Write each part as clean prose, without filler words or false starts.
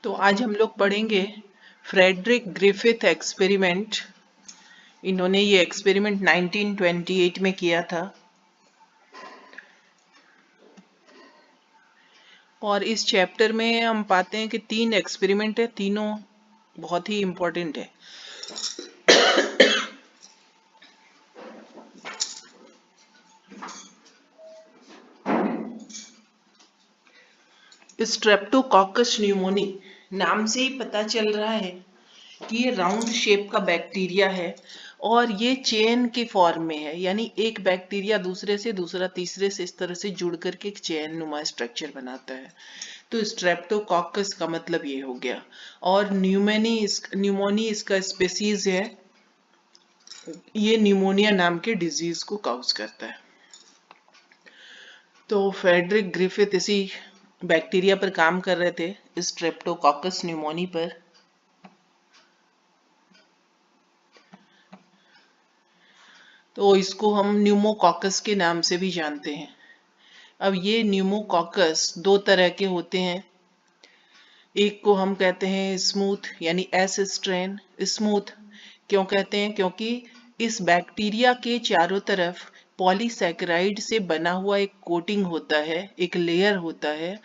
तो आज हम लोग पढ़ेंगे फ्रेडरिक ग्रिफिथ एक्सपेरिमेंट। इन्होंने ये एक्सपेरिमेंट 1928 में किया था और इस चैप्टर में हम पाते हैं कि 3 एक्सपेरिमेंट है, तीनों बहुत ही इम्पोर्टेंट है। स्ट्रेप्टोकॉकस न्यूमोनी नाम से ही पता चल रहा है कि ये राउंड शेप का बैक्टीरिया है और ये चेन के फॉर्म में है, यानी एक बैक्टीरिया दूसरे से, दूसरा तीसरे से, इस तरह से जुड़ करके एक चेन नुमा स्ट्रक्चर बनाता है। तो स्ट्रेप्टोकॉकस का मतलब ये हो गया। और न्यूमोनी इसका स्पेसीज है। ये न्यूमोनिया नाम के डिजीज को काउज करता है। तो फ्रेडरिक ग्रिफिथ इसी बैक्टीरिया पर काम कर रहे थे, स्ट्रेप्टोकॉकस न्यूमोनी पर। तो इसको हम न्यूमोकॉकस के नाम से भी जानते हैं। अब ये न्यूमोकॉकस दो तरह के होते हैं। एक को हम कहते हैं स्मूथ, यानी एस स्ट्रेन। स्मूथ क्यों कहते हैं? क्योंकि इस बैक्टीरिया के चारों तरफ पॉलीसैकेराइड से बना हुआ एक कोटिंग होता है, एक लेयर होता है,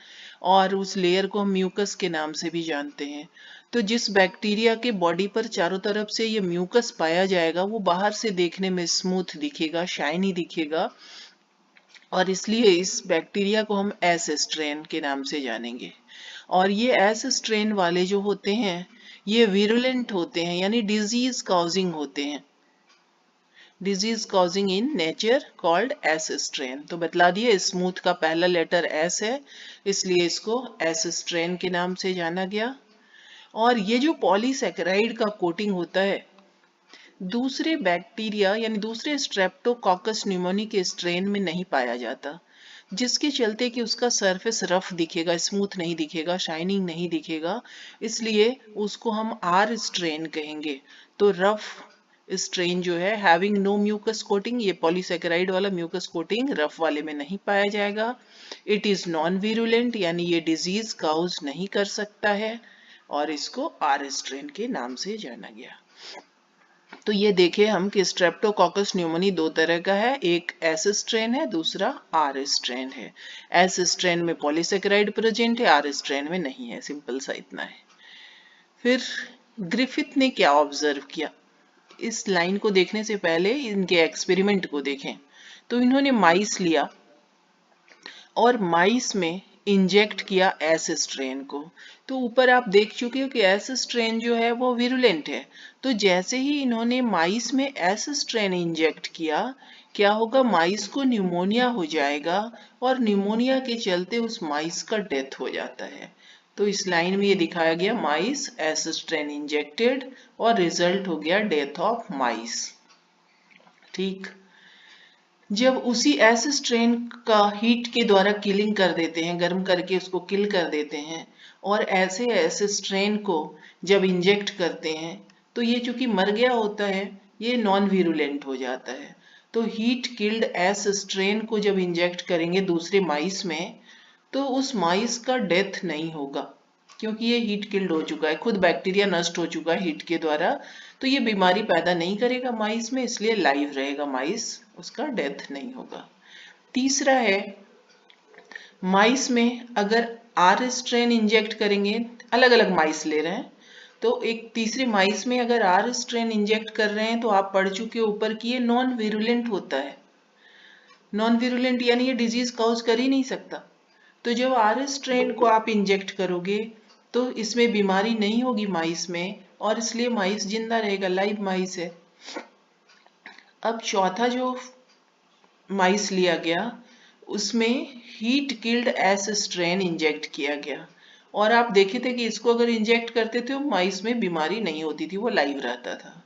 और उस लेयर को हम म्यूकस के नाम से भी जानते हैं। तो जिस बैक्टीरिया के बॉडी पर चारों तरफ से ये म्यूकस पाया जाएगा वो बाहर से देखने में स्मूथ दिखेगा, शाइनी दिखेगा, और इसलिए इस बैक्टीरिया को हम एस स्ट्रेन के नाम से जानेंगे। और ये एस स्ट्रेन वाले जो होते हैं ये विरुलेंट होते हैं, यानी डिजीज कॉजिंग होते हैं। Disease causing in nature called S strain. तो बतला दिए, स्मूथ का पहला लेटर एस है, इसलिए इसको एस स्ट्रेन के नाम से जाना गया। और ये जो पॉलीसैकेराइड का कोटिंग होता है दूसरे बैक्टीरिया यानी दूसरे स्ट्रेप्टोकॉकस न्यूमोनी के स्ट्रेन में नहीं पाया जाता, जिसके चलते कि उसका सरफेस रफ दिखेगा, स्मूथ नहीं दिखेगा, शाइनिंग नहीं दिखेगा, इसलिए उसको हम आर स्ट्रेन कहेंगे। तो रफ स्ट्रेन जो है हैविंग नो म्यूकस कोटिंग, ये पॉलीसैकेराइड वाला म्यूकस कोटिंग रफ वाले में नहीं पाया जाएगा। इट इज नॉन विरुलेंट, यानी ये डिजीज काउज नहीं कर सकता है, और इसको आर स्ट्रेन के नाम से जाना गया। तो ये देखे हम कि स्ट्रेप्टोकॉकस न्यूमोनी दो तरह का है, एक एस स्ट्रेन है, दूसरा आर स्ट्रेन है। एस स्ट्रेन में पॉलीसैकेराइड प्रेजेंट है, आर स्ट्रेन में नहीं है। सिंपल सा इतना है। फिर ग्रिफिथ ने क्या ऑब्जर्व किया? इस लाइन को देखने से पहले इनके एक्सपेरिमेंट को देखें। तो इन्होंने माइस लिया और माइस में इंजेक्ट किया एस स्ट्रेन को। तो ऊपर आप देख चुके हो कि एस स्ट्रेन जो है वो विरुलेंट है। तो जैसे ही इन्होंने माइस में एस स्ट्रेन इंजेक्ट किया, क्या होगा? माइस को न्यूमोनिया हो जाएगा और न्यूमोनिया के चलते उस माइस का डेथ हो जाता है। तो इस लाइन में ये दिखाया गया, माइस एस स्ट्रेन इंजेक्टेड और रिजल्ट हो गया डेथ ऑफ माइस। ठीक। जब उसी एस स्ट्रेन का हीट के द्वारा किलिंग कर देते हैं, गर्म करके उसको किल कर देते हैं, और ऐसे एस स्ट्रेन को जब इंजेक्ट करते हैं तो ये चूंकि मर गया होता है, ये नॉन वीरुलेंट हो जाता है। तो हीट किल्ड एस स्ट्रेन को जब इंजेक्ट करेंगे दूसरे माइस में, तो उस माइस का डेथ नहीं होगा, क्योंकि ये हीट किल्ड हो चुका है, खुद बैक्टीरिया नष्ट हो चुका है हीट के द्वारा। तो ये बीमारी पैदा नहीं करेगा माइस में, इसलिए लाइव रहेगा माइस, उसका डेथ नहीं होगा। तीसरा है, माइस में अगर आर स्ट्रेन इंजेक्ट करेंगे, अलग अलग माइस ले रहे हैं, तो एक तीसरे माइस में अगर आर स्ट्रेन इंजेक्ट कर रहे हैं तो आप पढ़ चुके ऊपर कि ये नॉन विरुलेंट होता है। नॉन विरुलेंट यानी ये डिजीज कॉज कर ही नहीं सकता। तो जब आर स्ट्रेन को आप इंजेक्ट करोगे तो इसमें बीमारी नहीं होगी माइस में, और इसलिए माइस जिंदा रहेगा, लाइव माइस है। अब चौथा जो माइस लिया गया उसमें heat killed S strain inject किया गया, और आप देखे थे कि इसको अगर इंजेक्ट करते थे तो माइस में बीमारी नहीं होती थी, वो लाइव रहता था।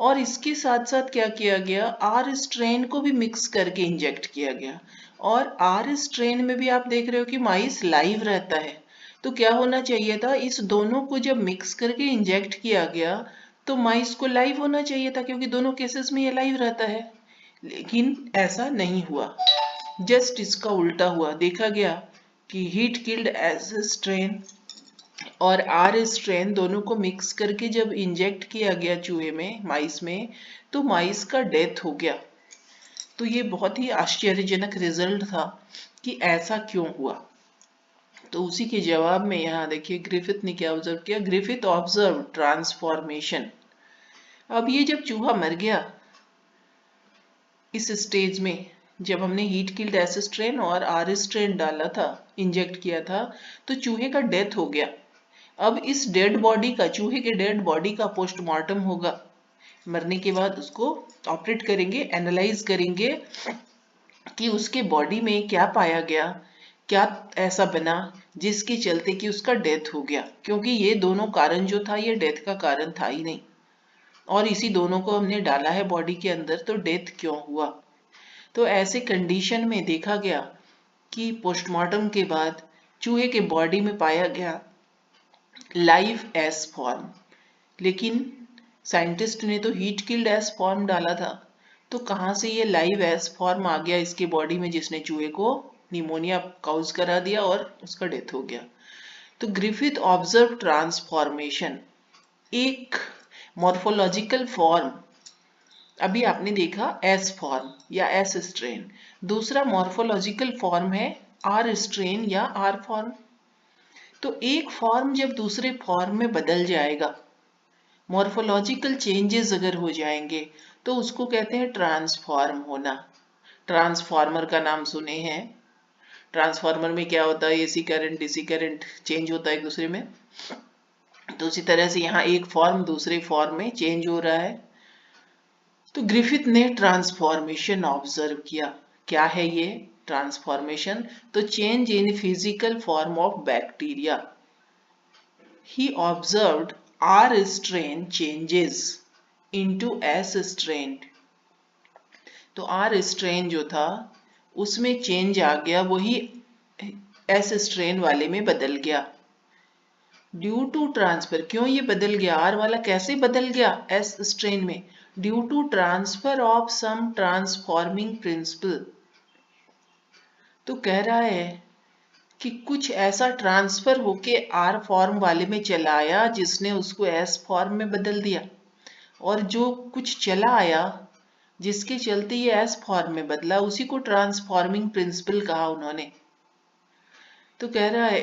और इसके साथ साथ क्या किया गया, आर स्ट्रेन को भी मिक्स करके इंजेक्ट किया गया, और आर स्ट्रेन में भी आप देख रहे हो कि माइस लाइव रहता है। तो क्या होना चाहिए था, इस दोनों को जब मिक्स करके इंजेक्ट किया गया तो माइस को लाइव होना चाहिए था, क्योंकि दोनों केसेस में ये लाइव रहता है। लेकिन ऐसा नहीं हुआ, जस्ट इसका उल्टा हुआ। देखा गया कि हीट किल्ड एज स्ट्रेन और आर स्ट्रेन दोनों को मिक्स करके जब इंजेक्ट किया गया चूहे में, माइस में, तो माइस का डेथ हो गया। तो ये बहुत ही आश्चर्यजनक रिजल्ट था कि ऐसा क्यों हुआ। तो उसी के जवाब में यहाँ देखिए ग्रिफिथ ने क्या ऑब्जर्व किया। Griffith observe transformation. अब ये जब चूहा मर गया, इस स्टेज में जब हमने हीट किल्ड एस स्ट्रेन और आर स्ट्रेन डाला था, इंजेक्ट किया था, तो चूहे का डेथ हो गया। अब इस डेड बॉडी का, चूहे के डेड बॉडी का पोस्टमार्टम होगा। मरने के बाद उसको ऑपरेट करेंगे, एनालाइज करेंगे कि उसके बॉडी में क्या पाया गया, क्या ऐसा बना जिसके चलते कि उसका डेथ हो गया। क्योंकि ये दोनों कारण जो था, ये डेथ का कारण था ही नहीं, और इसी दोनों को हमने डाला है बॉडी के अंदर, तो डेथ क्यों हुआ। तो ऐसे कंडीशन में देखा गया कि पोस्टमार्टम के बाद चूहे के बॉडी में पाया गया लाइव एस फॉर्म, लेकिन साइंटिस्ट ने तो हीट किल्ड एस फॉर्म डाला था। तो कहाँ से ये लाइव एस फॉर्म आ गया इसके बॉडी में, जिसने चूहे को निमोनिया काउज करा दिया और उसका डेथ हो गया। तो ग्रिफिथ ऑब्जर्व ट्रांसफॉर्मेशन, एक मॉर्फोलॉजिकल फॉर्म, अभी आपने देखा एस फॉर्म या एस स्ट्रेन, दूसरा मॉर्फोलॉजिकल फॉर्म है आर स्ट्रेन या आर फॉर्म। तो एक फॉर्म जब दूसरे फॉर्म में बदल जाएगा, मॉर्फोलॉजिकल चेंजेस अगर हो जाएंगे, तो उसको कहते हैं ट्रांसफॉर्म होना। ट्रांसफॉर्मर का नाम सुने हैं। ट्रांसफॉर्मर में क्या होता है, AC current DC current change होता है एक दूसरे में। तो उसी तरह से यहाँ एक फॉर्म दूसरे फॉर्म में चेंज हो रहा है। तो ग्रिफिथ ने ट्रांसफॉर्मेशन ऑब्जर्व किया। क्या है ये ट्रांसफॉर्मेशन? तो change in physical form of bacteria. He observed R strain changes into S strain। तो R strain जो था उसमें चेंज आ गया, वही S strain वाले में बदल गया। ड्यू टू ट्रांसफर, क्यों ये बदल गया, R वाला कैसे बदल गया S strain में? Due to transfer of some transforming principle. तो कह रहा है कि कुछ ऐसा ट्रांसफर होके आर फॉर्म वाले में चला आया जिसने उसको एस फॉर्म में बदल दिया, और जो कुछ चला आया जिसके चलते ये एस फॉर्म में बदला, उसी को ट्रांसफॉर्मिंग प्रिंसिपल कहा उन्होंने। तो कह रहा है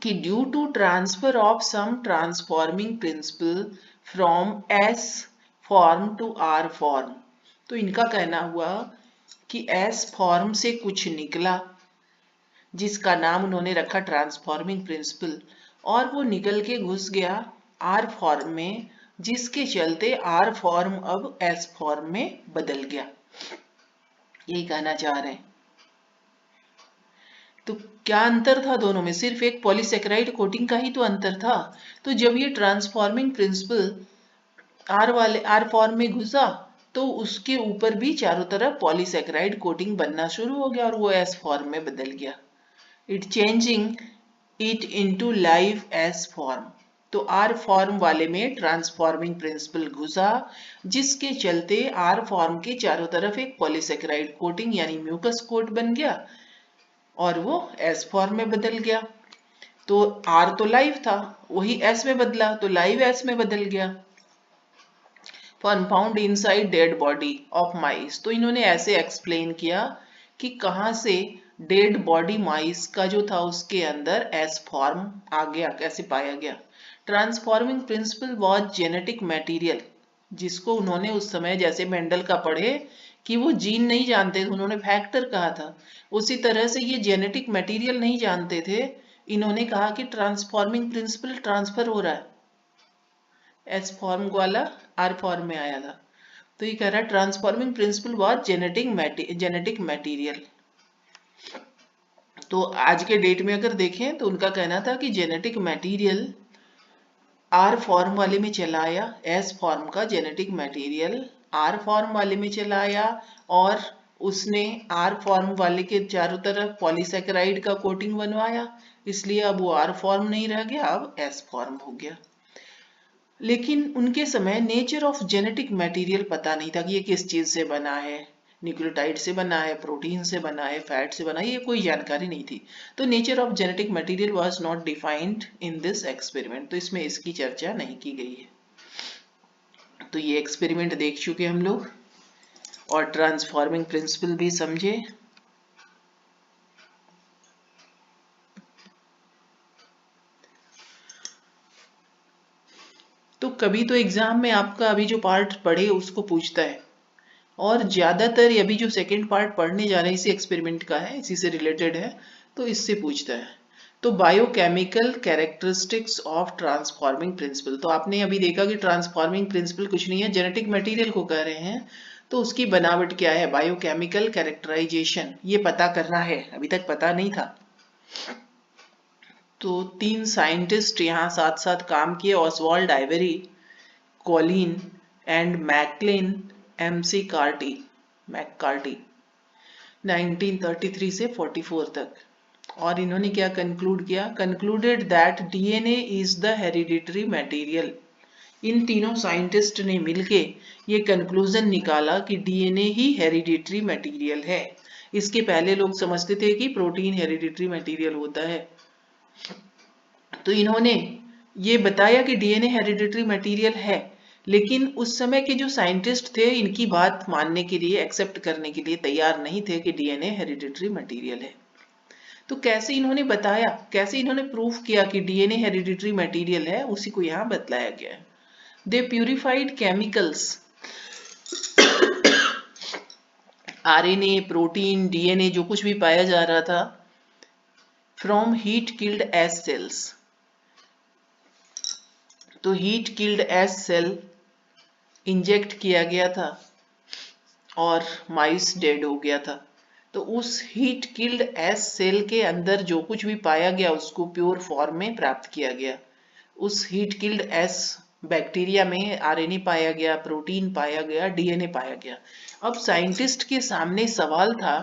कि due to transfer of some transforming principle from S form to R form. तो इनका कहना हुआ कि एस फॉर्म से कुछ निकला जिसका नाम उन्होंने रखा ट्रांसफॉर्मिंग प्रिंसिपल, और वो निकल के घुस गया आर फॉर्म में, जिसके चलते आर फॉर्म अब एस फॉर्म में बदल गया। यही कहना चाह रहे हैं। तो क्या अंतर था दोनों में? सिर्फ एक पॉलीसेकेराइड कोटिंग का ही तो अंतर था। तो जब ये ट्रांसफॉर्मिंग प्रिंसिपल आर फॉर्म में घुसा, तो उसके ऊपर भी चारों तरफ पॉलीसेकेराइड कोटिंग बनना शुरू हो गया और वो एस फॉर्म में बदल गया। It changing it into live S form. तो आर फॉर्म वाले में ट्रांसफॉर्मिंग प्रिंसिपल घुसा, जिसके चलते आर फॉर्म के चारों तरफ एक पॉलीसेकेराइड कोटिंग यानी म्यूकस कोट बन गया और वो एस फॉर्म में बदल गया। तो आर तो लाइव था, वही एस में बदला तो लाइव एस में बदल गया। Found inside dead body of mice. तो इन्होंने ऐसे एक्सप्लेन किया कि कहां से डेड बॉडी माइस का जो था उसके अंदर एस फॉर्म आ गया, कैसे पाया गया। Transforming principle was genetic material, जिसको उन्होंने उस समय जैसे मेंडल का पढ़े कि वो जीन नहीं जानते थे, उन्होंने फैक्टर कहा था, उसी तरह से ये जेनेटिक मटेरियल नहीं जानते थे। इन्होंने कहा कि ट्रांसफॉर्मिंग प्रिंसिपल ट्रांसफर हो रहा है, एस फॉर्म वाला आर फॉर्म में आया था। तो ये कह रहा है transforming principle was genetic material. तो आज के डेट में अगर देखें तो उनका कहना था कि जेनेटिक मटेरियल आर फॉर्म वाले में चला आया, एस फॉर्म का जेनेटिक मटेरियल आर फॉर्म वाले में चला आया, और उसने आर फॉर्म वाले के चारों तरफ पॉलीसेकेराइड का कोटिंग बनवाया, इसलिए अब वो आर फॉर्म नहीं रह गया, अब एस फॉर्म हो गया। लेकिन उनके समय नेचर ऑफ जेनेटिक मटेरियल पता नहीं था कि ये किस चीज से बना है। न्यूक्लियोटाइड से बना है, प्रोटीन से बना है, फैट से बना है, ये कोई जानकारी नहीं थी। तो nature of genetic material was not defined in this experiment, तो इसमें इसकी चर्चा नहीं की गई है। तो ये एक्सपेरिमेंट देख चुके हम लोग और ट्रांसफॉर्मिंग प्रिंसिपल भी समझे। तो कभी तो एग्जाम में आपका अभी जो पार्ट पढ़े उसको पूछता है, और ज्यादातर अभी जो सेकंड पार्ट पढ़ने जा रहे हैं इसी एक्सपेरिमेंट का है, इसी से रिलेटेड है, तो इससे पूछता है। तो biochemical characteristics of transforming principle, तो आपने अभी देखा कि ट्रांसफॉर्मिंग प्रिंसिपल कुछ नहीं है, जेनेटिक मटेरियल को कह रहे हैं, तो उसकी बनावट क्या है, बायोकेमिकल कैरेक्टराइजेशन, ये पता करना है, अभी तक पता नहीं था। तो 3 साइंटिस्ट यहाँ साथ साथ काम किए, Oswald Avery, Colin and MacLeod MC McCarty 1933 से 44 तक। और इन्होंने क्या कंक्लूड किया, concluded that DNA is the hereditary material. इन तीनों साइंटिस्ट ने मिलके ये कंक्लूजन निकाला कि डीएनए ही हेरिडिटरी मटेरियल है। इसके पहले लोग समझते थे कि प्रोटीन हेरिडिटरी मटेरियल होता है। तो इन्होंने ये बताया कि डीएनए हेरिडिटरी मटेरियल है, लेकिन उस समय के जो साइंटिस्ट थे इनकी बात मानने के लिए, एक्सेप्ट करने के लिए तैयार नहीं थे कि डीएनए हेरिडिटरी मटेरियल है। तो कैसे इन्होंने बताया, कैसे इन्होंने प्रूफ किया कि डीएनए हेरिडिटरी मटेरियल है, उसी को यहाँ बतलाया गया है। They purified chemicals, RNA, protein, DNA जो कुछ भी पाया जा रहा था, from heat killed S cells. तो heat killed S cell inject किया गया था और माइस डेड हो गया था। तो उस हीट किल्ड एज सेल के अंदर जो कुछ भी पाया गया उसको प्योर फॉर्म में प्राप्त किया गया। उस हीट किल्ड एज बैक्टीरिया में आरएनए पाया गया, प्रोटीन पाया गया, डीएनए पाया गया। अब साइंटिस्ट के सामने सवाल था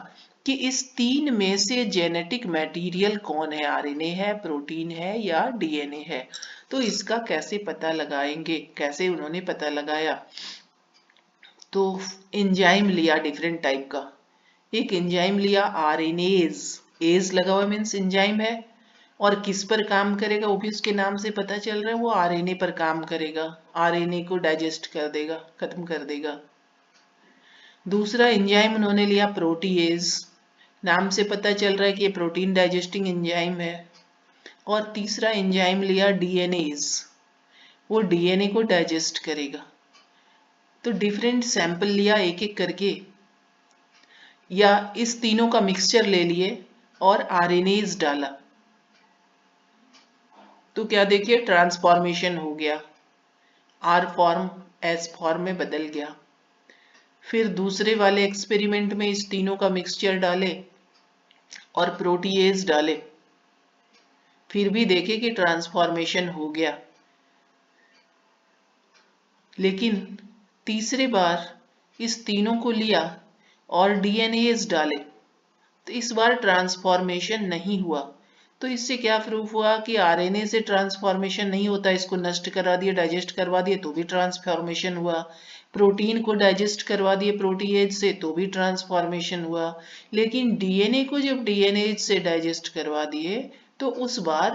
कि इस तीन में से जेनेटिक मटेरियल कौन है, आरएनए है, प्रोटीन है या डीएनए है। तो इसका कैसे पता लगाएंगे, कैसे उन्होंने पता लगाया। तो एंजाइम लिया डिफरेंट टाइप का, एक एंजाइम लिया आरएनएज, एज लगा हुआ मीन्स एंजाइम है, और किस पर काम करेगा वो भी उसके नाम से पता चल रहा है, वो आरएनए पर काम करेगा, आरएनए को डाइजेस्ट कर देगा, खत्म कर देगा। दूसरा एंजाइम उन्होंने लिया प्रोटीएज, नाम से पता चल रहा है कि ये प्रोटीन डाइजेस्टिंग एंजाइम है। और तीसरा एंजाइम लिया डीएनएज, वो डीएनए को डाइजेस्ट करेगा। तो डिफरेंट सैंपल लिया एक एक करके, या इस तीनों का मिक्सचर ले लिए और आरएनएज डाला, तो क्या देखिए ट्रांसफॉर्मेशन हो गया, आर फॉर्म एस फॉर्म में बदल गया। फिर दूसरे वाले एक्सपेरिमेंट में इस तीनों का मिक्सचर डाले और प्रोटीएज डाले, फिर भी देखे कि ट्रांसफॉर्मेशन हो गया। लेकिन तीसरे बार इस तीनों को लिया और डीएनएज डाले, तो इस बार ट्रांसफॉर्मेशन नहीं हुआ। तो इससे क्या प्रूफ हुआ कि आरएनए से ट्रांसफॉर्मेशन नहीं होता, इसको नष्ट करा दिए, डाइजेस्ट करवा दिए तो भी ट्रांसफॉर्मेशन हुआ। प्रोटीन को डाइजेस्ट करवा दिए प्रोटीएज से तो भी ट्रांसफॉर्मेशन हुआ। लेकिन डीएनए को जब डीएनएज से डाइजेस्ट करवा दिए तो उस बार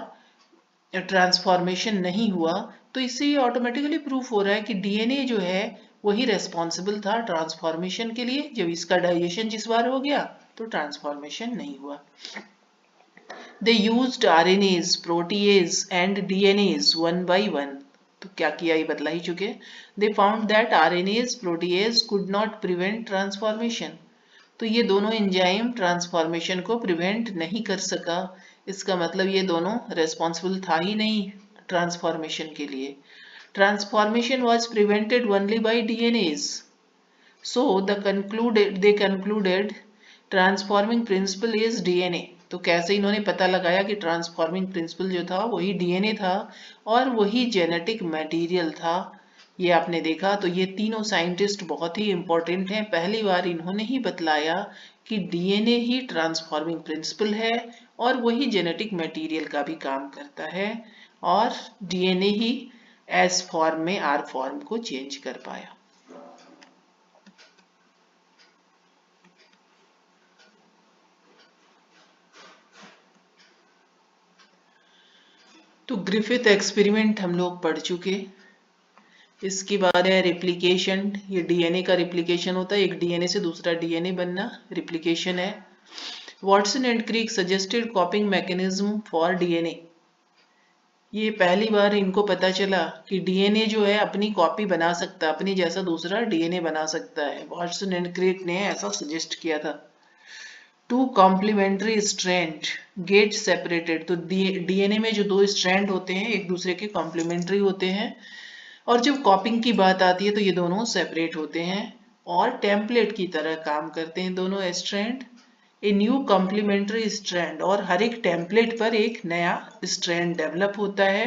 ट्रांसफॉर्मेशन नहीं हुआ। तो इससे ये ऑटोमेटिकली प्रूफ हो रहा है कि डीएनए जो है वही रेस्पॉन्सिबल था ट्रांसफॉर्मेशन के लिए। जब इसका डाइजेशन जिस बार हो गया तो ट्रांसफॉर्मेशन नहीं हुआ। They used RNAs, protease and DNAs one by one. तो क्या किया ये बतला ही चुके। They found that RNAs, protease could not prevent transformation. तो ये दोनों एंजाइम ट्रांसफॉर्मेशन को प्रिवेंट नहीं कर सका। इसका मतलब ये दोनों रेस्पॉन्सिबल था ही नहीं ट्रांसफॉर्मेशन के लिए। Transformation was prevented only by DNAs. So they concluded transforming principle is DNA. तो कैसे इन्होंने पता लगाया कि ट्रांसफॉर्मिंग प्रिंसिपल जो था वही डीएनए था और वही जेनेटिक मटेरियल था, ये आपने देखा। तो ये तीनों साइंटिस्ट बहुत ही इंपॉर्टेंट हैं, पहली बार इन्होंने ही बतलाया कि डीएनए ही ट्रांसफॉर्मिंग प्रिंसिपल है और वही जेनेटिक मटेरियल का भी काम करता है, और डीएनए ही एस फॉर्म में आर फॉर्म को चेंज कर पाया। तो ग्रिफिथ एक्सपेरिमेंट हम लोग पढ़ चुके। इसके बाद है रिप्लिकेशन। ये डीएनए का रिप्लिकेशन होता है, एक डीएनए से दूसरा डीएनए बनना रिप्लिकेशन है। Watson and Crick suggested copying mechanism for DNA. ये पहली बार इनको पता चला कि डीएनए जो है अपनी कॉपी बना सकता है, अपनी जैसा दूसरा डीएनए बना सकता है। वॉटसन एंड क्रिक ने ऐसा सजेस्ट किया था। Two complementary strand get separated. तो डीएनए में जो दो स्ट्रैंड होते हैं एक दूसरे के कॉम्प्लीमेंट्री होते हैं, और जब कॉपिंग की बात आती है तो ये दोनों सेपरेट होते हैं और टेम्पलेट की तरह काम करते हैं दोनों strand. A new complementary strand, और हर एक टेम्पलेट पर एक नया स्ट्रैंड डेवलप होता है,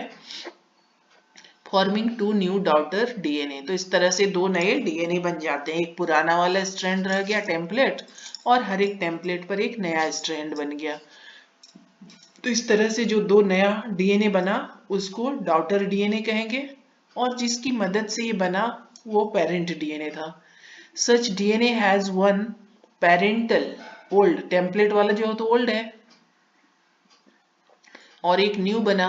forming two new daughter DNA. तो इस तरह से दो नए डीएनए बन जाते हैं, एक पुराना वाला स्ट्रैंड रह गया टेम्पलेट, और हर एक टेम्पलेट पर एक नया स्ट्रैंड बन गया। तो इस तरह से जो दो नया डीएनए बना उसको डॉटर डीएनए कहेंगे, और जिसकी मदद से ये बना वो पेरेंट डीएनए था। Such DNA has one parental old, template वाला जो तो ओल्ड है, और एक न्यू बना।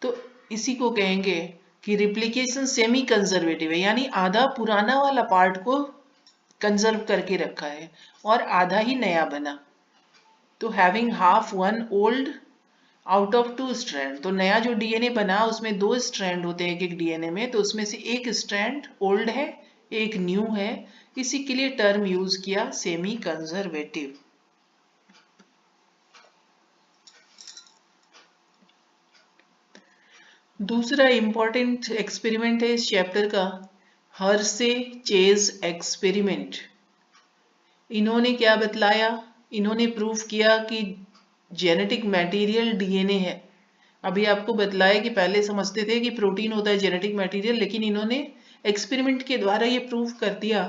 तो इसी को कहेंगे कि रिप्लिकेशन सेमी कंजर्वेटिव है, यानी आधा पुराना वाला पार्ट को कंजर्व करके रखा है और आधा ही नया बना। तो having half one old out of two strand, तो नया जो डीएनए बना उसमें दो स्ट्रैंड होते हैं एक डीएनए में, तो उसमें से एक स्ट्रैंड ओल्ड है एक न्यू है, इसी के लिए टर्म यूज किया सेमी कंजर्वेटिव। दूसरा इंपॉर्टेंट एक्सपेरिमेंट है इस चैप्टर का, हर्शे चेज एक्सपेरिमेंट। इन्होंने क्या बतलाया, इन्होंने प्रूव किया कि जेनेटिक मटेरियल डीएनए है। अभी आपको बतलाया कि पहले समझते थे कि प्रोटीन होता है जेनेटिक मटेरियल, लेकिन इन्होंने एक्सपेरिमेंट के द्वारा ये प्रूव कर दिया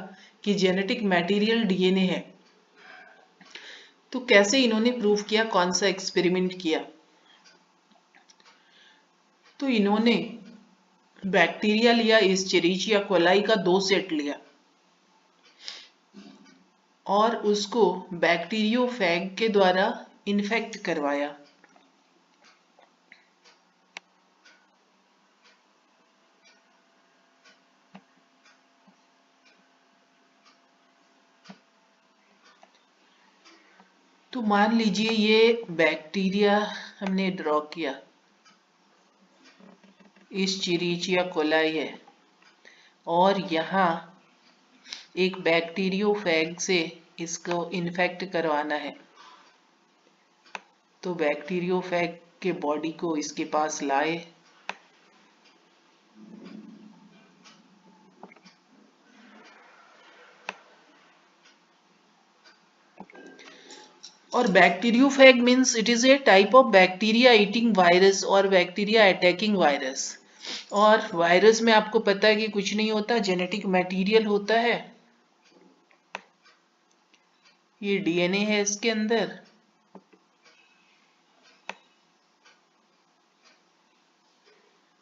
कि जेनेटिक मटेरियल डीएनए है। तो कैसे इन्होंने प्रूव किया, कौन सा एक्सपेरिमेंट किया? तो इन्होंने बैक्टीरिया लिया, एस्चेरिचिया कोलाई का दो सेट लिया और उसको बैक्टीरियोफेग के द्वारा इन्फेक्ट करवाया। तो मान लीजिए ये बैक्टीरिया हमने ड्रॉ किया, एस्चेरिचिया कोलाई है, और यहाँ एक बैक्टीरियोफेग से इसको इन्फेक्ट करवाना है। तो बैक्टीरियोफेग के बॉडी को इसके पास लाए, और bacteriophage means it is a type of bacteria eating virus और बैक्टीरिया अटैकिंग वायरस। और वायरस में आपको पता है कि कुछ नहीं होता, जेनेटिक मटेरियल होता है, ये डीएनए है इसके अंदर,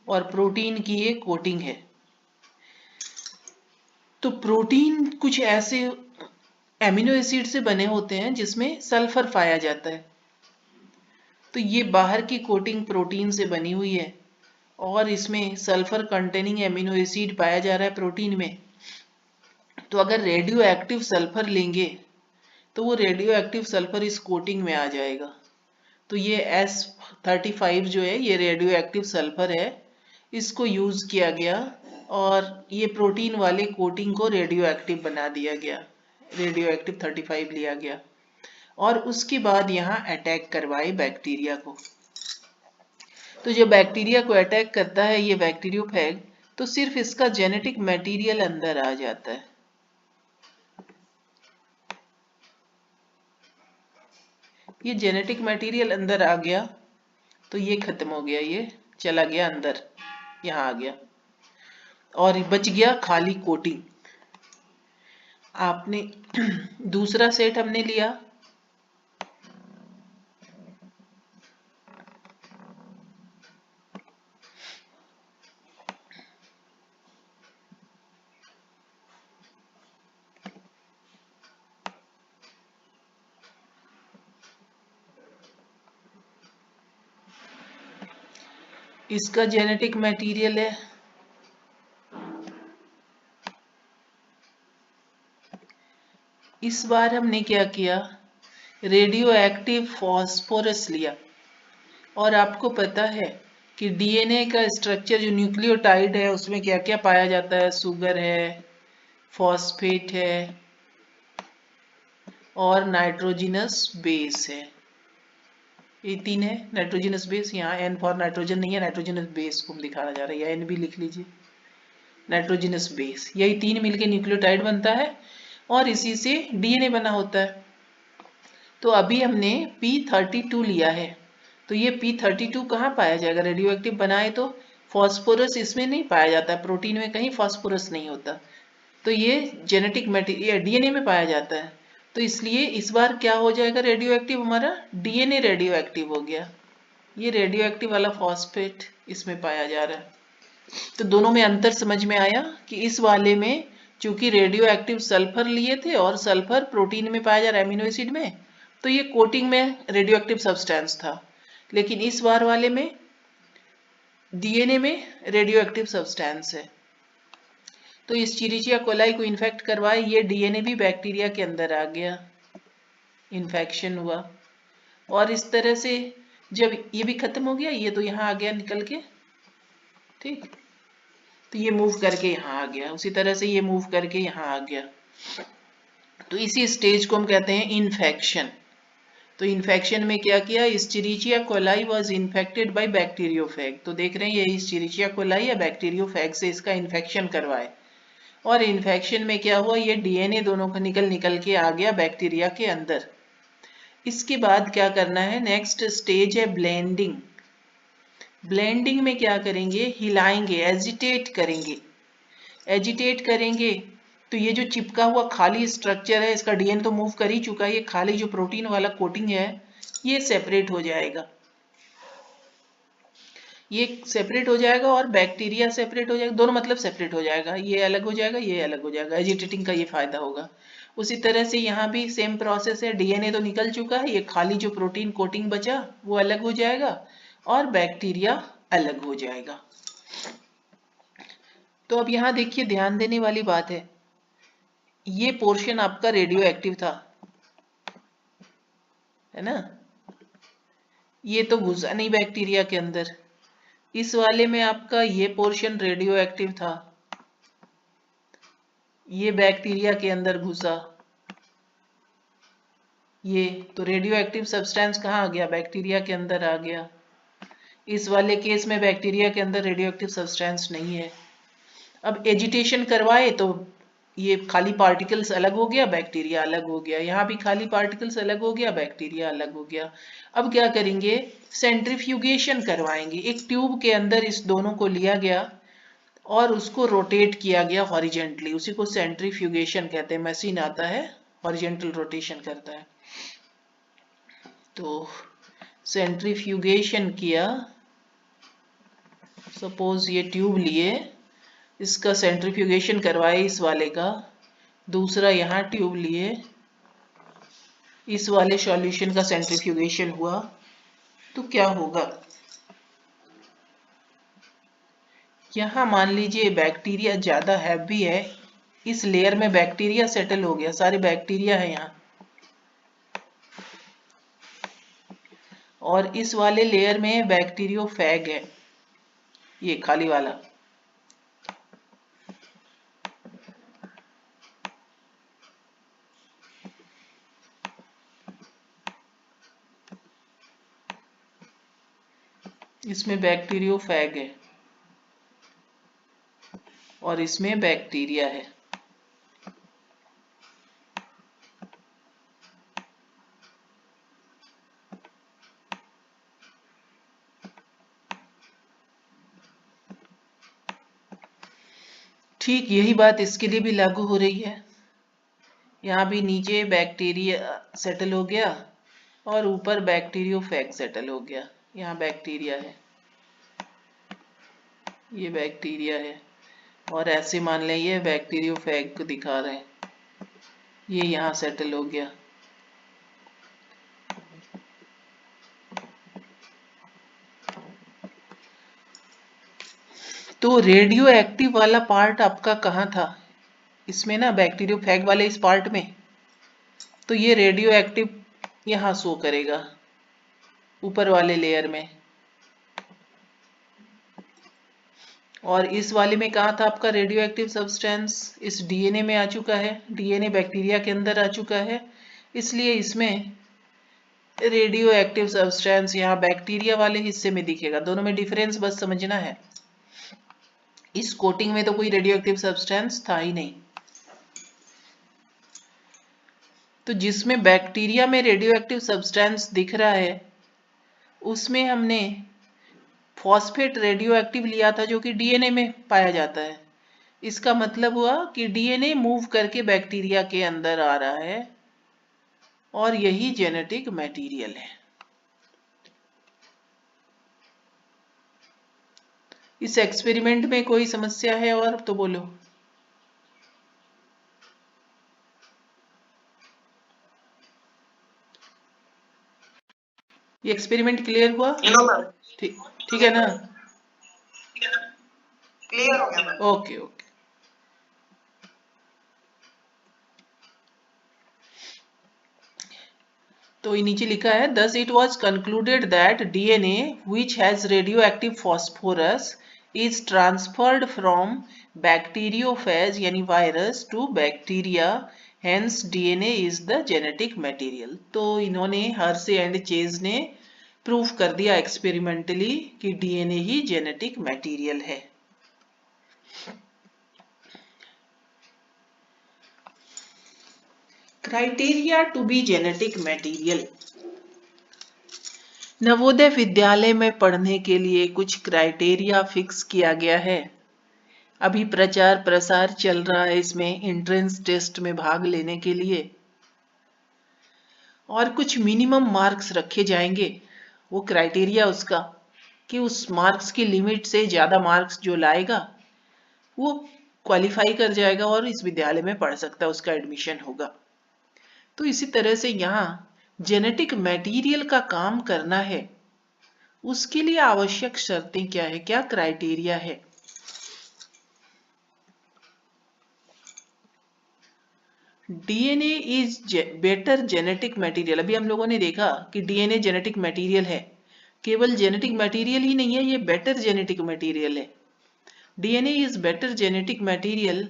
और प्रोटीन की ये कोटिंग है। तो प्रोटीन कुछ ऐसे एमिनो एसिड से बने होते हैं जिसमें सल्फर पाया जाता है। तो ये बाहर की कोटिंग प्रोटीन से बनी हुई है और इसमें सल्फर कंटेनिंग एमिनो एसिड पाया जा रहा है प्रोटीन में। तो अगर रेडियो एक्टिव सल्फर लेंगे तो वो रेडियो एक्टिव सल्फर इस कोटिंग में आ जाएगा। तो ये S35 जो है ये रेडियो एक्टिव सल्फर है, इसको यूज किया गया और ये प्रोटीन वाले कोटिंग को रेडियो एक्टिव बना दिया गया, रेडियो एक्टिव 35 लिया गया, और उसके बाद यहाँ अटैक करवाए बैक्टीरिया को। तो जब बैक्टीरिया को अटैक करता है ये बैक्टीरियोफेग, तो सिर्फ इसका जेनेटिक मटेरियल अंदर आ जाता है। ये जेनेटिक मटेरियल अंदर आ गया तो ये खत्म हो गया, ये चला गया अंदर, यहाँ आ गया और बच गया खाली कोटिंग। आपने दूसरा सेट हमने लिया, इसका जेनेटिक मटेरियल है इस बार हमने क्या किया, रेडियो एक्टिव फॉस्फोरस लिया। और आपको पता है कि डीएनए का स्ट्रक्चर जो न्यूक्लियोटाइड है उसमें क्या क्या पाया जाता है, शुगर है, फॉस्फेट है और नाइट्रोजिनस बेस है। ये तीन है नाइट्रोजिनस बेस। यहाँ एन फॉर नाइट्रोजन नहीं है, नाइट्रोजिनस बेस को दिखाया जा रहा है, या एन भी लिख लीजिए, नाइट्रोजिनस बेस। यही तीन मिलके न्यूक्लियोटाइड बनता है और इसी से डीएनए बना होता है। तो अभी हमने P32 लिया है, तो ये P32 कहाँ पाया जाएगा, रेडियो एक्टिव बनाए तो फॉस्फोरस इसमें नहीं पाया जाता, प्रोटीन में कहीं फॉस्फोरस नहीं होता, तो ये जेनेटिक मटेरियल डीएनए में पाया जाता है। तो इसलिए इस बार क्या हो जाएगा, रेडियो एक्टिव हमारा डीएनए रेडियो एक्टिव हो गया। ये रेडियो एक्टिव वाला फॉस्फेट इसमें पाया जा रहा है। तो दोनों में अंतर समझ में आया कि इस वाले में चूंकि रेडियो एक्टिव सल्फर लिए थे और सल्फर प्रोटीन में पाया जा रहा है एमिनो एसिड में, तो ये कोटिंग में रेडियो एक्टिव सब्सटेंस था। लेकिन इस बार वाले में डीएनए में रेडियो एक्टिव सब्सटेंस है। तो इस चिरिचिया कोलाई को इन्फेक्ट करवाए, ये डीएनए भी बैक्टीरिया के अंदर आ गया, इन्फेक्शन हुआ। और इस तरह से जब ये भी खत्म हो गया, ये तो यहाँ आ गया निकल के, ठीक, तो ये मूव करके यहाँ आ गया, उसी तरह से ये मूव करके यहाँ आ गया। तो इसी स्टेज को हम कहते हैं इन्फेक्शन। तो इन्फेक्शन में क्या किया, इस्चेरिचिया coli was infected by bacteriophage. तो देख रहे हैं ये इस्चेरिचिया कोलाई या बैक्टीरियोफेग से इसका इन्फेक्शन करवाए, और इन्फेक्शन में क्या हुआ, ये डीएनए दोनों का निकल के आ गया बैक्टीरिया के अंदर। इसके बाद क्या करना है, नेक्स्ट स्टेज है ब्लेंडिंग। ब्लेंडिंग में क्या करेंगे, हिलाएंगे, एजिटेट करेंगे। एजिटेट करेंगे तो ये जो चिपका हुआ खाली स्ट्रक्चर है, इसका डीएनए तो मूव कर ही चुका है, ये खाली जो प्रोटीन वाला कोटिंग है ये सेपरेट हो जाएगा, ये सेपरेट हो जाएगा और बैक्टीरिया सेपरेट हो जाएगा, दोनों मतलब सेपरेट हो जाएगा, ये अलग हो जाएगा, ये अलग हो जाएगा। एजिटेटिंग का ये फायदा होगा। उसी तरह से यहाँ भी सेम प्रोसेस है, डीएनए तो निकल चुका है, ये खाली जो प्रोटीन कोटिंग बचा वो अलग हो जाएगा और बैक्टीरिया अलग हो जाएगा। तो अब यहाँ देखिए ध्यान देने वाली बात है, ये पोर्शन आपका रेडियो एक्टिव था, है ना, ये तो घुसा नहीं बैक्टीरिया के अंदर। इस वाले में आपका ये पोर्शन रेडियो एक्टिव था, ये बैक्टीरिया के अंदर घुसा, ये तो रेडियो एक्टिव सब्सटेंस कहाँ आ गया, बैक्टीरिया के अंदर आ गया। इस वाले केस में बैक्टीरिया के अंदर रेडियो एक्टिव सब्सटेंस नहीं है। अब एजिटेशन करवाए तो ये खाली पार्टिकल्स अलग हो गया, बैक्टीरिया अलग हो गया, यहाँ भी खाली पार्टिकल्स अलग हो गया, बैक्टीरिया अलग हो गया। अब क्या करेंगे, सेंट्रीफ्यूगेशन करवाएंगे। एक ट्यूब के अंदर इस दोनों को लिया गया और उसको रोटेट किया गया हॉरिजेंटली, उसी को सेंट्रीफ्यूगेशन कहते हैं। मशीन आता है हॉरिजेंटल रोटेशन करता है। तो सेंट्रीफ्यूगेशन किया, सपोज ये ट्यूब लिए, इसका सेंट्रीफ्यूगेशन करवाए इस वाले का, दूसरा यहाँ ट्यूब लिए, इस वाले सॉल्यूशन का सेंट्रीफ्यूगेशन हुआ, तो क्या होगा, यहाँ मान लीजिए बैक्टीरिया ज्यादा हैवी है, इस लेयर में बैक्टीरिया सेटल हो गया, सारे बैक्टीरिया है यहाँ, और इस वाले लेयर में बैक्टीरियोफेग है, ये खाली वाला। इसमें बैक्टीरियोफेग है और इसमें बैक्टीरिया है। ठीक यही बात इसके लिए भी लागू हो रही है। यहाँ भी नीचे बैक्टीरिया सेटल हो गया और ऊपर बैक्टीरियोफेग सेटल हो गया। यहाँ बैक्टीरिया है, ये बैक्टीरिया है, और ऐसे मान लें ये बैक्टीरियोफेग को दिखा रहे हैं, ये यहाँ सेटल हो गया। तो रेडियो एक्टिव वाला पार्ट आपका कहाँ था इसमें ना, बैक्टीरियोफेग वाले इस पार्ट में। तो ये रेडियो एक्टिव यहाँ शो करेगा ऊपर वाले लेयर में, और इस वाले में कहा था आपका रेडियो एक्टिव सब्सटेंस, इस डीएनए में आ चुका है, डीएनए बैक्टीरिया के अंदर आ चुका है, इसलिए इसमें रेडियो एक्टिव सब्सटेंस यहाँ बैक्टीरिया वाले हिस्से में दिखेगा। दोनों में डिफरेंस बस समझना है। इस कोटिंग में तो कोई रेडियो एक्टिव सब्सटेंस था ही नहीं। तो जिसमें बैक्टीरिया में रेडियो एक्टिव सब्सटेंस दिख रहा है उसमें हमने फॉस्फेट रेडियो एक्टिव लिया था जो कि डीएनए में पाया जाता है। इसका मतलब हुआ कि डीएनए मूव करके बैक्टीरिया के अंदर आ रहा है और यही जेनेटिक मटेरियल है। इस एक्सपेरिमेंट में कोई समस्या है और तो बोलो। ये एक्सपेरिमेंट क्लियर हुआ? ठीक है ना? क्लियर हो गया। Okay okay. तो नीचे लिखा है thus it was concluded that DNA which has radioactive phosphorus is transferred from bacteriophage यानी virus to bacteria, hence DNA is the genetic material। तो इन्होंने हर्से एंड चेज ने प्रूफ कर दिया एक्सपेरिमेंटली कि डीएनए ही जेनेटिक मटेरियल है। Criteria to be genetic material. Navodaya Vidyalaya में पढ़ने के लिए कुछ क्राइटेरिया फिक्स किया गया है। अभी प्रचार प्रसार चल रहा है इसमें एंट्रेंस टेस्ट में भाग लेने के लिए, और कुछ मिनिमम मार्क्स रखे जाएंगे। वो क्राइटेरिया उसका कि उस मार्क्स की लिमिट से ज्यादा मार्क्स जो लाएगा वो क्वालिफाई कर जाएगा और इस विद्यालय में पढ़ सकता है, उसका एडमिशन होगा। तो इसी तरह से यहाँ जेनेटिक मटेरियल का काम करना है, उसके लिए आवश्यक शर्तें क्या है, क्या क्राइटेरिया है। DNA is better genetic material. अभी हम लोगों ने देखा कि डीएनए जेनेटिक मटेरियल है। केवल जेनेटिक मटेरियल ही नहीं है, ये बेटर जेनेटिक मटेरियल है। DNA is better genetic material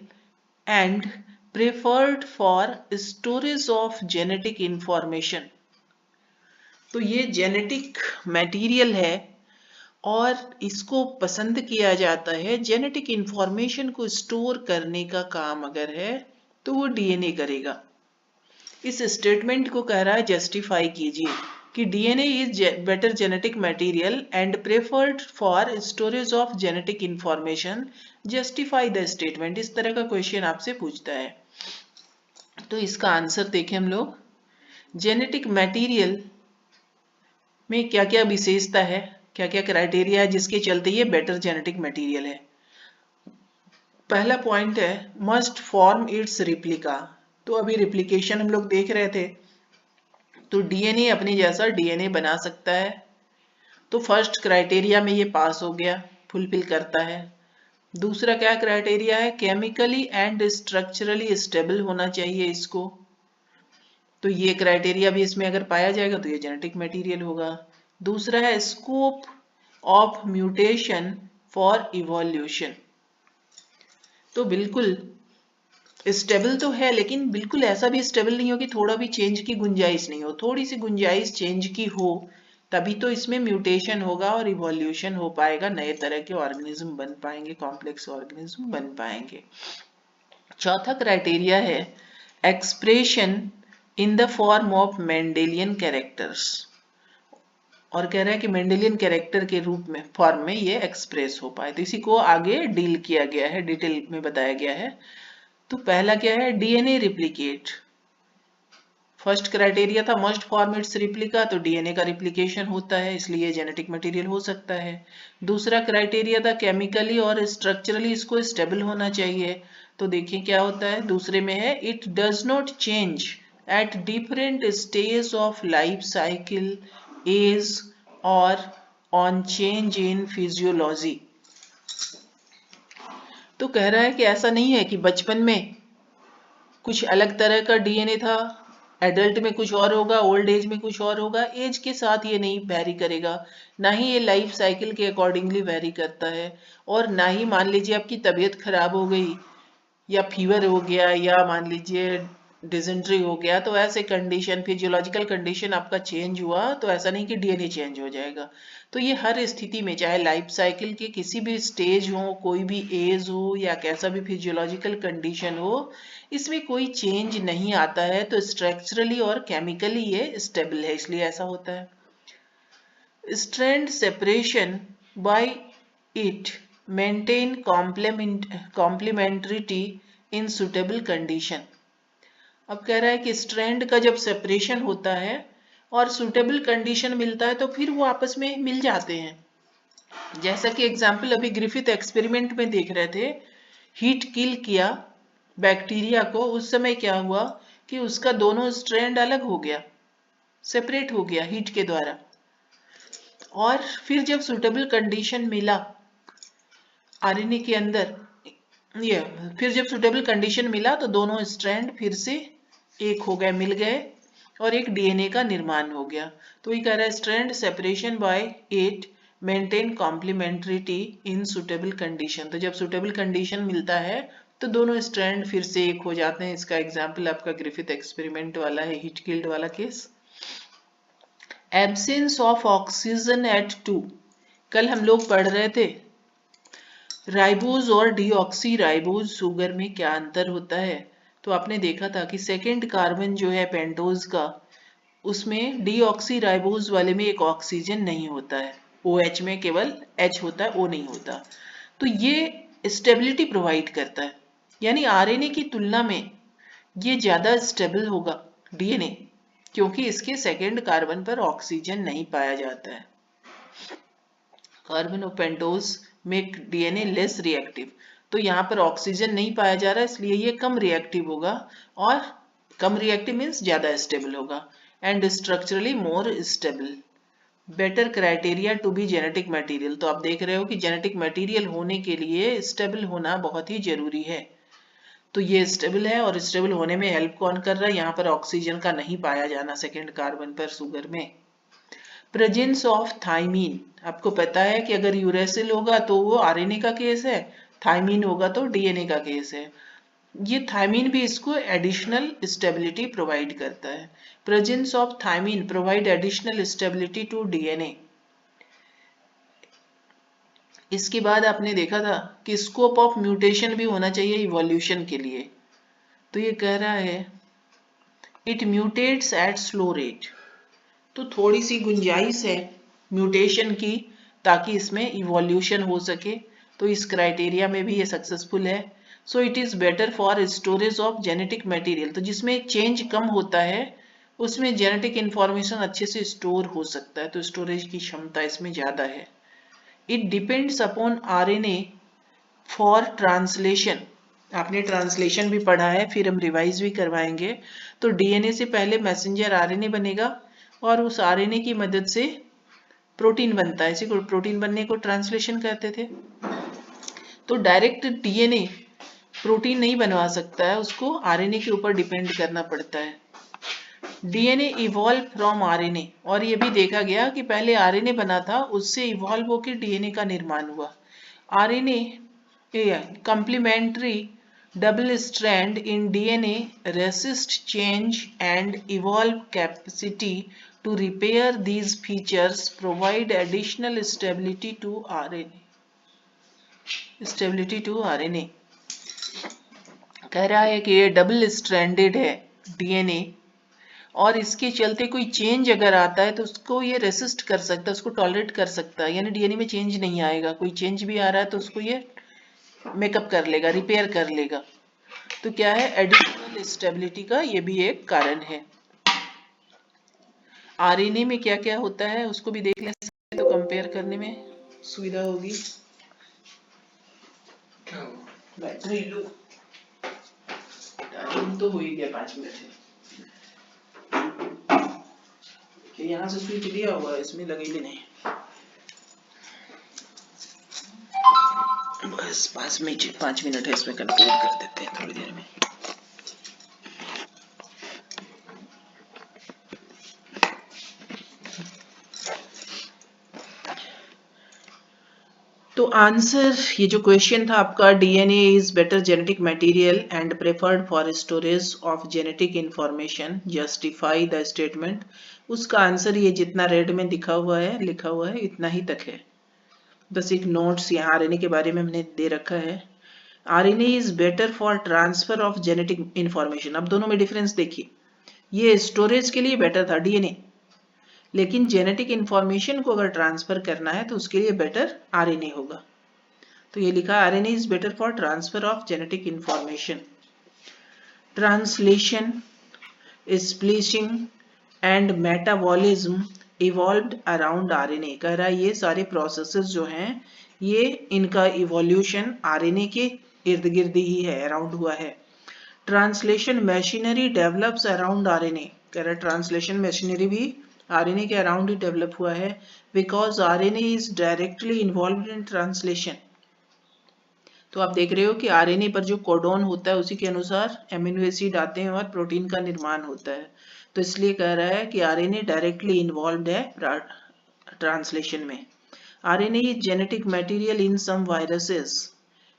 and preferred for storage of genetic information. तो ये जेनेटिक मटेरियल है और इसको पसंद किया जाता है। जेनेटिक इंफॉर्मेशन को स्टोर करने का काम अगर है तो वो डीएनए करेगा। इस स्टेटमेंट को कह रहा है जस्टिफाई कीजिए कि DNA is better genetic material and preferred for storage of genetic information, justify the statement. इस तरह का क्वेश्चन आपसे पूछता है। तो इसका आंसर देखें हम लोग। जेनेटिक मटेरियल में क्या क्या विशेषता है, क्या क्या क्राइटेरिया है जिसके चलते ये बेटर जेनेटिक मटेरियल है। पहला पॉइंट है मस्ट फॉर्म इट्स रिप्लिका। तो अभी रिप्लिकेशन हम लोग देख रहे थे, तो डीएनए अपने जैसा डीएनए बना सकता है। तो फर्स्ट क्राइटेरिया में ये पास हो गया, फुलफिल करता है। दूसरा क्या क्राइटेरिया है, केमिकली एंड स्ट्रक्चरली स्टेबल होना चाहिए इसको। तो ये क्राइटेरिया भी इसमें अगर पाया जाएगा तो ये जेनेटिक मटेरियल होगा। दूसरा है scope of mutation for evolution. तो बिल्कुल स्टेबल तो है, लेकिन बिल्कुल ऐसा भी स्टेबल नहीं हो कि थोड़ा भी चेंज की गुंजाइश नहीं हो। थोड़ी सी गुंजाइश चेंज की हो तभी तो इसमें म्यूटेशन होगा और इवोल्यूशन हो पाएगा, नए तरह के ऑर्गेनिज्म बन पाएंगे, कॉम्प्लेक्स ऑर्गेनिज्म बन पाएंगे। चौथा क्राइटेरिया है expression in the form of Mendelian characters. और कह रहा है कि मेंडेलियन कैरेक्टर के रूप में, फॉर्म में ये एक्सप्रेस हो पाए। तो इसी को आगे डील किया गया है, डिटेल में बताया गया है। तो पहला क्या है, डीएनए रिप्लिकेट। फर्स्ट क्राइटेरिया था मस्ट फॉर्म इट्स रिप्लिका, तो डीएनए का रिप्लिकेशन होता है, इसलिए जेनेटिक मटेरियल हो सकता है। दूसरा क्राइटेरिया था केमिकली और स्ट्रक्चरली इसको स्टेबल होना चाहिए। तो देखिए क्या होता है, दूसरे में है it does not change at different stage of life cycle, as और ऑन चेंज इन फिजियोलॉजी। तो कह रहा है कि ऐसा नहीं है कि बचपन में कुछ अलग तरह का डीएनए था, एडल्ट में कुछ और होगा, ओल्ड एज में कुछ और होगा। एज के साथ ये नहीं वैरी करेगा, ना ही ये लाइफ साइकिल के अकॉर्डिंगली वैरी करता है, और ना ही मान लीजिए आपकी तबीयत खराब हो गई या फीवर हो गया या मान लीजिए डिजेंट्री हो गया, तो ऐसे कंडीशन फिजियोलॉजिकल कंडीशन आपका चेंज हुआ तो ऐसा नहीं कि डीएनए चेंज हो जाएगा। तो ये हर स्थिति में, चाहे लाइफ साइकिल के किसी भी स्टेज हो, कोई भी एज हो या कैसा भी फिजियोलॉजिकल कंडीशन हो, इसमें कोई चेंज नहीं आता है। तो स्ट्रक्चरली और केमिकली ये स्टेबल है, इसलिए ऐसा होता है। Strand separation by it maintain complementarity in suitable condition. अब कह रहा है कि स्ट्रैंड का जब सेपरेशन होता है और सुटेबल कंडीशन मिलता है तो फिर वो आपस में मिल जाते हैं। जैसा कि एग्जाम्पल अभी ग्रिफिथ एक्सपेरिमेंट में देख रहे थे, हीट किल किया बैक्टीरिया को, उस समय क्या हुआ कि उसका दोनों स्ट्रैंड अलग हो गया, सेपरेट हो गया हीट के द्वारा। और फिर जब सुटेबल कंडीशन मिला आरएनए के अंदर, ये फिर जब सुटेबल कंडीशन मिला तो दोनों स्ट्रैंड फिर से एक हो गए, मिल गए, और एक डीएनए का निर्माण हो गया। तो ये कह रहा है strand separation by it maintain complementarity in suitable condition. तो जब सुटेबल कंडीशन मिलता है तो दोनों स्ट्रैंड फिर से एक हो जाते हैं। इसका एग्जाम्पल आपका ग्रिफिथ एक्सपेरिमेंट वाला है, हीट किल्ड वाला case. Absence of oxygen at 2, कल हम लोग पढ़ रहे थे राइबोज और डीऑक्सी राइबोज शुगर में क्या अंतर होता है। तो आपने देखा था कि सेकेंड कार्बन जो है पेंटोज का, उसमें डीऑक्सी राइबोज वाले में एक ऑक्सीजन नहीं होता है, OH में केवल H होता है, O नहीं होता। तो ये स्टेबिलिटी प्रोवाइड करता है, यानी आरएनए की तुलना में ये ज्यादा स्टेबल होगा डीएनए, क्योंकि इसके सेकेंड कार्बन पर ऑक्सीजन नहीं पाया जाता है। कार्बन और pentose make DNA less reactive, तो यहाँ पर ऑक्सीजन नहीं पाया जा रहा है, इसलिए ये कम रिएक्टिव होगा, और कम रिएक्टिव मीन्स ज्यादा स्टेबल होगा। And structurally more stable, better criteria to be genetic material. तो आप देख रहे हो कि जेनेटिक मटेरियल होने के लिए स्टेबल होना बहुत ही जरूरी है। तो ये स्टेबल है, और स्टेबल होने में हेल्प कौन कर रहा है, यहाँ पर ऑक्सीजन का नहीं पाया जाना सेकेंड कार्बन पर शुगर में। प्रेजेंस ऑफ थाइमीन, आपको पता है कि अगर यूरेसिल होगा तो वो आरएनए का केस है, थाइमीन होगा तो डीएनए का केस है। ये थाइमीन भी इसको एडिशनल स्टेबिलिटी प्रोवाइड करता है। Presence of thymine provide additional stability to DNA. इसके बाद आपने देखा था कि स्कोप ऑफ म्यूटेशन भी होना चाहिए इवोल्यूशन के लिए। तो ये कह रहा है इट म्यूटेट्स एट स्लो रेट, तो थोड़ी सी गुंजाइश है म्यूटेशन की ताकि इसमें इवोल्यूशन हो सके। तो इस क्राइटेरिया में भी ये सक्सेसफुल है। So it is better for storage of genetic material, तो जिसमें चेंज कम होता है उसमें जेनेटिक इंफॉर्मेशन अच्छे से स्टोर हो सकता है, तो स्टोरेज की क्षमता इसमें ज्यादा है। It depends upon RNA for translation, आपने ट्रांसलेशन भी पढ़ा है, फिर हम रिवाइज भी करवाएंगे। तो डीएनए से पहले मैसेंजर आरएनए बनेगा और उस आरएनए की मदद से प्रोटीन बनता है, इसी को प्रोटीन बनने को ट्रांसलेशन कहते थे। तो डायरेक्ट डीएनए प्रोटीन नहीं बनवा सकता है, उसको आरएनए के ऊपर डिपेंड करना पड़ता है। डीएनए इवॉल्व फ्रॉम आरएनए, और ये भी देखा गया कि पहले आरएनए बना था, उससे इवॉल्व होकर डीएनए का निर्माण हुआ। RNA complementary double strand in DNA resist change and evolve capacity to repair these features provide additional stability to RNA. Stability to RNA कह रहा है कि ये डबल स्ट्रैंडेड है डीएनए, और इसके चलते कोई चेंज अगर आता है तो उसको ये रेसिस्ट कर सकता है, उसको टॉलरेट कर सकता है, यानी डीएनए में चेंज नहीं आएगा, कोई चेंज भी आ रहा है तो उसको ये मेकअप कर लेगा, रिपेयर कर लेगा। तो क्या है, एडिशनल स्टेबिलिटी का ये भी एक कारण है। आरएनए में क्या क्या होता है उसको भी देख लें तो कंपेयर करने में सुविधा होगी। बैटरी लो, टाइम तो हो ही गया 5 मिनट है। यहाँ से स्विच दिया हुआ है, इसमें लगे भी नहीं। बस 5 मिनट है, इसमें कंक्लूड कर देते हैं थोड़ी देर में। तो आंसर, ये जो क्वेश्चन था आपका, DNA is better genetic material and preferred for storage of genetic information, justify the statement. उसका आंसर ये जितना रेड में लिखा हुआ है इतना ही तक है। बस एक नोट्स यहाँ आरएनए के बारे में हमने दे रखा है। RNA is better for transfer of genetic information. अब दोनों में डिफरेंस देखिए, ये स्टोरेज के लिए बेटर था डीएनए, लेकिन जेनेटिक इंफॉर्मेशन को अगर ट्रांसफर करना है तो उसके लिए बेटर आरएनए होगा। तो ये लिखा RNA is better for transfer of genetic information. Translation, splicing and metabolism evolved around RNA. कह रहा है ये सारे प्रोसेसेस जो हैं, ये इनका इवोल्यूशन आरएनए के इर्द गिर्द ही है, अराउंड हुआ है। Translation machinery develops around RNA. कह रहा है ट्रांसलेशन मशीनरी भी आरएनए के अराउंड ही डेवलप हुआ है, because RNA is directly involved in translation. तो आप देख रहे हो कि आरएनए पर जो कोडॉन होता है उसी के अनुसार एमिनो एसिड आते हैं और प्रोटीन का निर्माण होता है। तो इसलिए कह रहा है कि आरएनए डायरेक्टली इन्वॉल्व्ड है ट्रांसलेशन में। RNA is genetic material in some viruses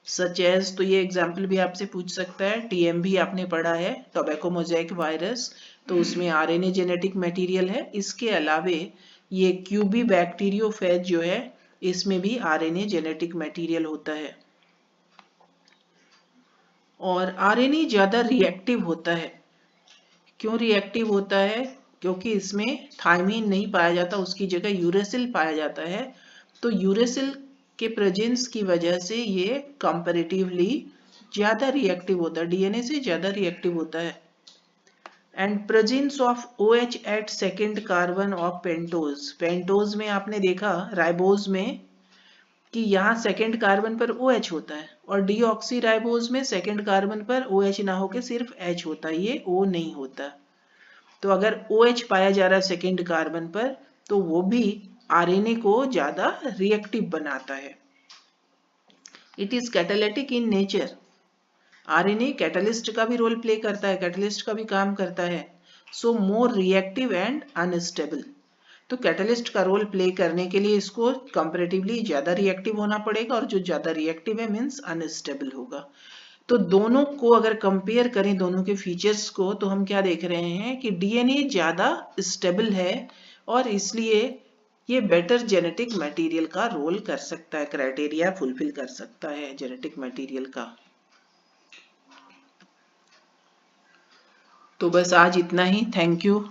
such as, तो ये एग्जाम्पल भी आपसे पूछ सकता है। टीएमवी आपने पढ़ा है, टोबैको मोज़ेक वायरस, तो उसमें आरएनए जेनेटिक मटेरियल है। इसके अलावे ये क्यूबी बैक्टीरियोफेज जो है, इसमें भी आरएनए जेनेटिक मटेरियल होता है। और आरएनए ज्यादा रिएक्टिव होता है। क्यों रिएक्टिव होता है? क्योंकि इसमें थायमीन नहीं पाया जाता, उसकी जगह यूरेसिल पाया जाता है। तो यूरेसिल के प्रेजेंस की वजह से ये कंपैरेटिवली ज्यादा रिएक्टिव होता है, डीएनए से ज्यादा रिएक्टिव होता है। And presence of OH at second carbon of pentose. Pentose में आपने देखा, राइबोज में, कि यहाँ सेकेंड कार्बन पर OH होता है, और डीऑक्सीराइबोज में सेकेंड कार्बन पर OH ना होकर सिर्फ H होता है, ये O नहीं होता। तो अगर OH पाया जा रहा है सेकेंड कार्बन पर, तो वो भी आरएनए को ज्यादा रिएक्टिव बनाता है। It is catalytic in nature. RNA catalyst का भी रोल प्ले करता है, कैटलिस्ट का भी काम करता है। सो मोर रिएक्टिव एंड अनस्टेबल। तो कैटलिस्ट का रोल प्ले करने के लिए इसको कंपैरेटिवली ज्यादा रिएक्टिव होना पड़ेगा, और जो ज्यादा रिएक्टिव है मींस अनस्टेबल होगा। तो दोनों को अगर कंपेयर करें, दोनों के फीचर्स को, तो हम क्या देख रहे हैं कि डीएनए ज्यादा स्टेबल है, और इसलिए ये बेटर जेनेटिक मटेरियल का रोल कर सकता है, क्राइटेरिया फुलफिल कर सकता है जेनेटिक मटेरियल का। तो बस आज इतना ही। Thank you.